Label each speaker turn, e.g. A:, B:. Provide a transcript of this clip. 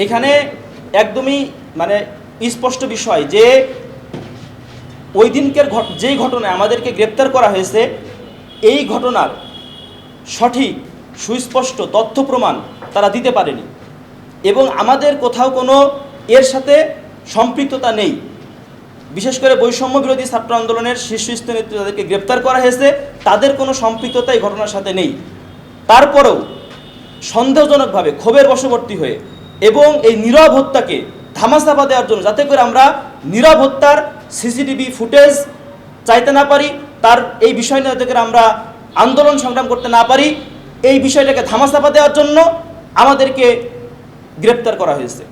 A: এখানে একদমই মানে স্পষ্ট বিষয় যে ওই দিনকের যেই ঘটনায় আমাদেরকে গ্রেপ্তার করা হয়েছে এই ঘটনার সঠিক সুস্পষ্ট তথ্য প্রমাণ তারা দিতে পারেনি এবং আমাদের কোথাও কোনো এর সাথে সম্পৃক্ততা নেই। বিশেষ করে বৈষম্য বিরোধী ছাত্র আন্দোলনের শীর্ষস্থানীয় নেতৃত্ব যাদেরকে গ্রেপ্তার করা হয়েছে তাদের কোনো সম্পৃক্ততা এই ঘটনার সাথে নেই। তারপরেও সন্দেহজনকভাবে ক্ষোভের বশবর্তী হয়ে এবং এই নীরব হত্যাকে ধামাচাপা দেওয়ার জন্য, যাতে করে আমরা নীরব হত্যার সিসিটিভি ফুটেজ চাইতে না পারি, তার এই বিষয় নিয়ে যাতে করে আমরা আন্দোলন সংগ্রাম করতে না পারি, এই বিষয়টাকে ধামাচাপা দেওয়ার জন্য আমাদেরকে গ্রেপ্তার করা হয়েছে।